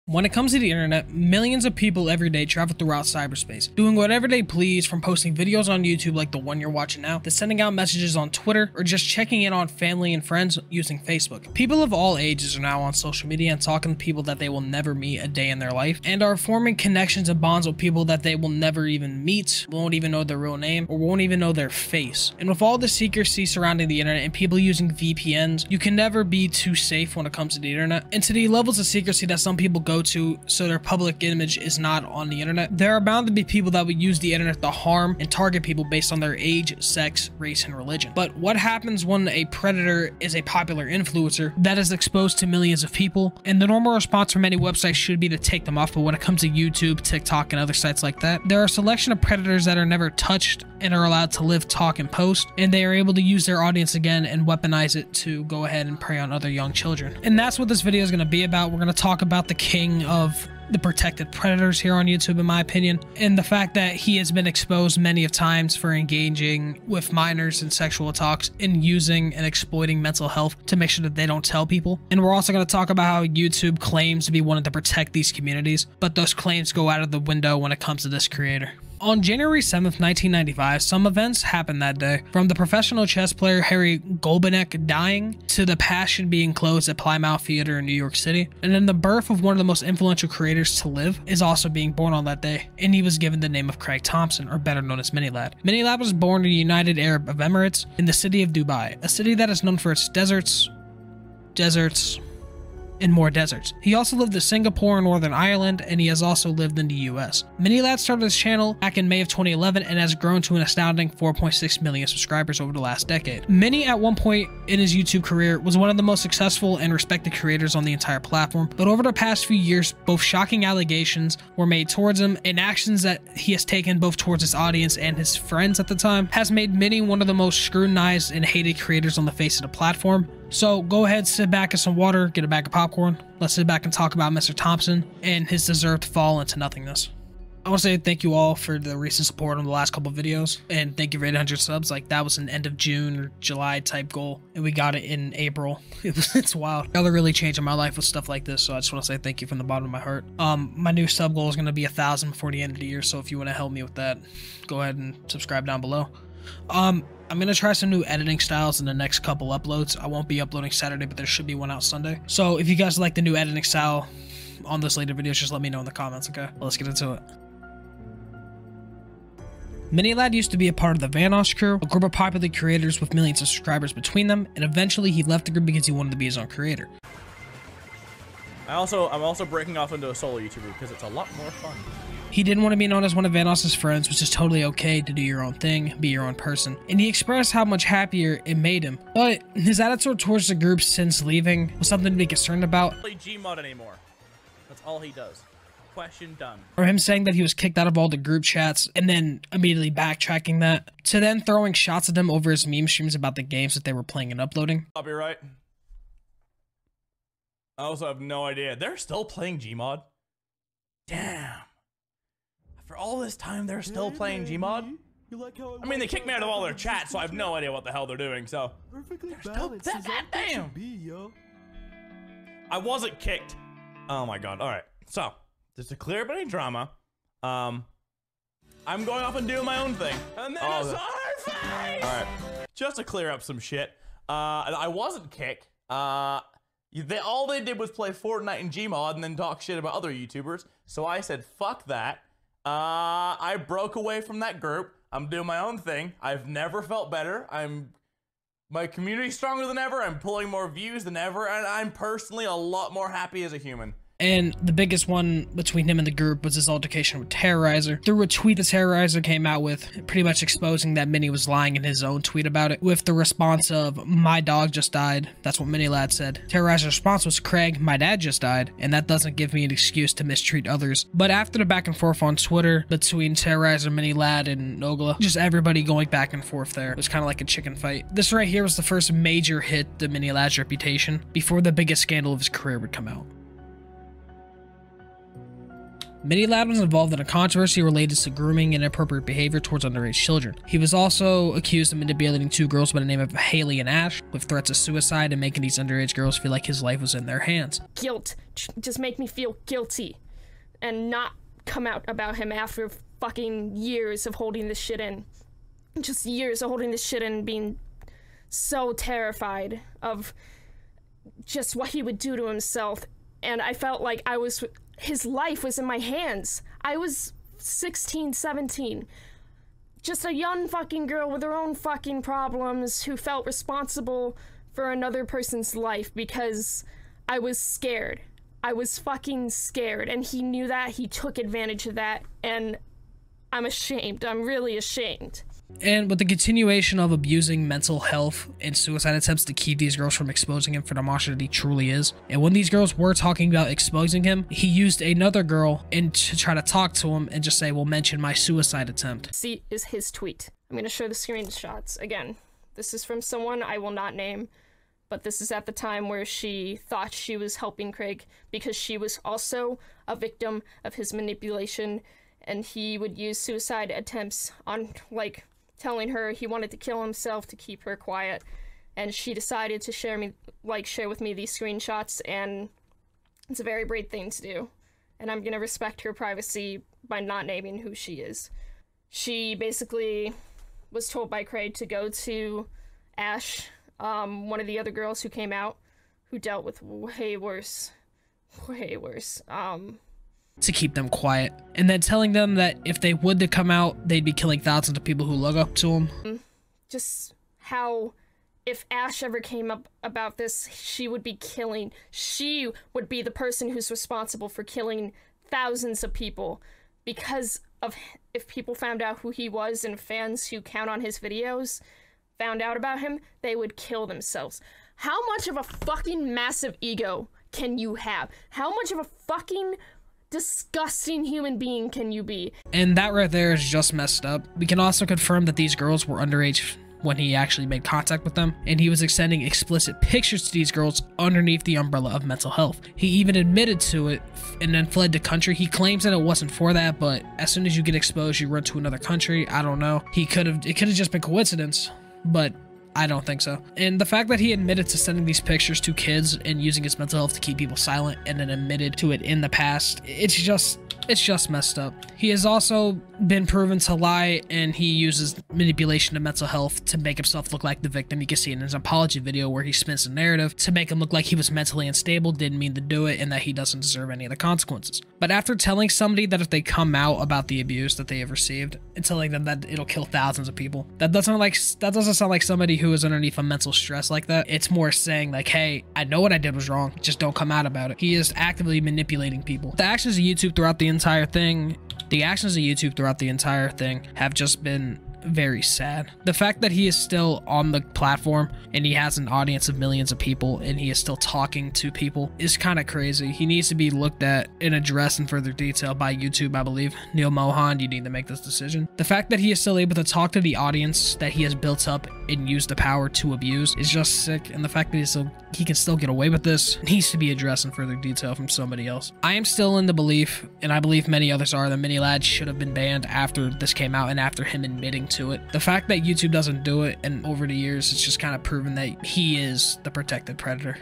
When it comes to the internet, millions of people every day travel throughout cyberspace, doing whatever they please, from posting videos on YouTube like the one you're watching now, to sending out messages on Twitter, or just checking in on family and friends using Facebook. People of all ages are now on social media and talking to people that they will never meet a day in their life, and are forming connections and bonds with people that they will never even meet, won't even know their real name, or won't even know their face. And with all the secrecy surrounding the internet and people using VPNs, you can never be too safe when it comes to the internet. And to the levels of secrecy that some people go to so their public image is not on the internet, there are bound to be people that would use the internet to harm and target people based on their age, sex, race, and religion. But what happens when a predator is a popular influencer that is exposed to millions of people? And the normal response from many websites should be to take them off, but when it comes to YouTube, TikTok, and other sites like that, there are a selection of predators that are never touched and are allowed to live, talk, and post, and they are able to use their audience again and weaponize it to go ahead and prey on other young children. And that's what this video is going to be about. We're going to talk about the king of the protected predators here on YouTube, in my opinion, and the fact that he has been exposed many of times for engaging with minors in sexual talks and using and exploiting mental health to make sure that they don't tell people. And we're also going to talk about how YouTube claims to be wanting to protect these communities, but those claims go out of the window when it comes to this creator. On January 7th, 1995, some events happened that day. From the professional chess player Harry Golbenek dying, to the Passion being closed at Plymouth Theater in New York City. And then the birth of one of the most influential creators to live is also being born on that day, and he was given the name of Craig Thompson, or better known as Minilad. Minilad was born in the United Arab Emirates in the city of Dubai, a city that is known for its deserts, and more deserts. He also lived in Singapore and Northern Ireland, and he has also lived in the US. Minilad started his channel back in May of 2011 and has grown to an astounding 4.6 million subscribers over the last decade. Mini, at one point in his YouTube career, was one of the most successful and respected creators on the entire platform, but over the past few years, both shocking allegations were made towards him, and actions that he has taken both towards his audience and his friends at the time has made Mini one of the most scrutinized and hated creators on the face of the platform. So go ahead, sit back, get some water, get a bag of popcorn. Let's sit back and talk about Mr. Thompson and his deserved fall into nothingness. I want to say thank you all for the recent support on the last couple of videos, and thank you for 800 subs. Like, that was an end of June or July type goal, and we got it in April. It's wild. Y'all are really changing my life with stuff like this, so I just want to say thank you from the bottom of my heart. My new sub goal is going to be 1,000 before the end of the year, so if you want to help me with that, go ahead and subscribe down below. I'm going to try some new editing styles in the next couple uploads. I won't be uploading Saturday, but there should be one out Sunday. So if you guys like the new editing style on this later videos, just let me know in the comments, okay? Well, let's get into it. Minilad used to be a part of the Vanoss crew, a group of popular creators with millions of subscribers between them, and eventually he left the group because he wanted to be his own creator. I'm also breaking off into a solo YouTuber because it's a lot more fun. He didn't want to be known as one of Vanoss's friends, which is totally okay to do your own thing, be your own person. And he expressed how much happier it made him. But his attitude towards the group since leaving was something to be concerned about. Play Gmod anymore. That's all he does. Question done. Or him saying that he was kicked out of all the group chats and then immediately backtracking that, to then throwing shots at them over his meme streams about the games that they were playing and uploading. Copyright. I also have no idea. They're still playing Gmod? Damn. For all this time, they're still playing Gmod? I mean, they kicked me out of all their chats, so I have no idea what the hell they're doing, so... They're still... Damn! I wasn't kicked. Oh my god, alright. So, just to clear up any drama, I'm going off and doing my own thing. And then I saw her face! Alright. Just to clear up some shit, I wasn't kicked. All they did was play Fortnite and Gmod and then talk shit about other YouTubers, so I said, fuck that. I broke away from that group. I'm doing my own thing. I've never felt better. My community's stronger than ever. I'm pulling more views than ever, and I'm personally a lot more happy as a human. And the biggest one between him and the group was his altercation with Terrorizer. Through a tweet that Terrorizer came out with, pretty much exposing that Mini was lying in his own tweet about it, with the response of, "My dog just died." That's what Minilad said. Terrorizer's response was, "Craig, my dad just died," and that doesn't give me an excuse to mistreat others. But after the back and forth on Twitter between Terrorizer, Minilad, and Nogla, just everybody going back and forth there, it was kind of like a chicken fight. This right here was the first major hit to Minilad's reputation before the biggest scandal of his career would come out. Mini Lad was involved in a controversy related to grooming and inappropriate behavior towards underage children. He was also accused of manipulating 2 girls by the name of Haley and Ash with threats of suicide and making these underage girls feel like his life was in their hands. Guilt. Just make me feel guilty and not come out about him after fucking years of holding this shit in. Just years of holding this shit in and being so terrified of just what he would do to himself. And I felt like his life was in my hands. I was 16, 17. Just a young fucking girl with her own fucking problems who felt responsible for another person's life because I was scared. I was fucking scared, and he knew that. He took advantage of that, and I'm ashamed. I'm really ashamed. And with the continuation of abusing mental health and suicide attempts to keep these girls from exposing him for the monster that he truly is, and when these girls were talking about exposing him, he used another girl to try to talk to him and just say, well, mention my suicide attempt. See, is his tweet. I'm gonna show the screenshots. Again, this is from someone I will not name, but this is at the time where she thought she was helping Craig because she was also a victim of his manipulation, and he would use suicide attempts on, like, telling her he wanted to kill himself to keep her quiet, and she decided to share with me these screenshots, and it's a very brave thing to do, and I'm gonna respect her privacy by not naming who she is. She basically was told by Craig to go to Ash, one of the other girls who came out, who dealt with way worse, to keep them quiet, and then telling them that if they would to come out, they'd be killing thousands of people who look up to him. Just how, if Ash ever came up about this, she would be the person who's responsible for killing thousands of people, because of, if people found out who he was and fans who count on his videos found out about him, they would kill themselves. How much of a fucking massive ego can you have? How much of a fucking disgusting human being can you be? And that right there is just messed up. We can also confirm that these girls were underage when he actually made contact with them, and he was extending explicit pictures to these girls underneath the umbrella of mental health. He even admitted to it and then fled the country. He claims that it wasn't for that, but as soon as you get exposed, you run to another country. I don't know. It could have just been coincidence, but I don't think so. And the fact that he admitted to sending these pictures to kids and using his mental health to keep people silent and then admitted to it in the past, it's just messed up. He has also been proven to lie, and he uses manipulation of mental health to make himself look like the victim. You can see in his apology video where he spins a narrative to make him look like he was mentally unstable, didn't mean to do it, and that he doesn't deserve any of the consequences. But after telling somebody that if they come out about the abuse that they have received and telling them that it'll kill thousands of people, that doesn't sound like somebody who is underneath a mental stress like that. It's more saying like, hey, I know what I did was wrong, just don't come out about it. He is actively manipulating people. The actions of YouTube throughout the entire thing have just been very sad. The fact that he is still on the platform and he has an audience of millions of people and he is still talking to people is kind of crazy. He needs to be looked at and addressed in further detail by YouTube, I believe. Neil Mohan, you need to make this decision. The fact that he is still able to talk to the audience that he has built up and use the power to abuse is just sick, and the fact that he can still get away with this needs to be addressed in further detail from somebody else. I am still in the belief, and I believe many others are, that Mini Lad should have been banned after this came out and after him admitting to it. The fact that YouTube doesn't do it, and over the years it's just kind of proven that he is the protected predator.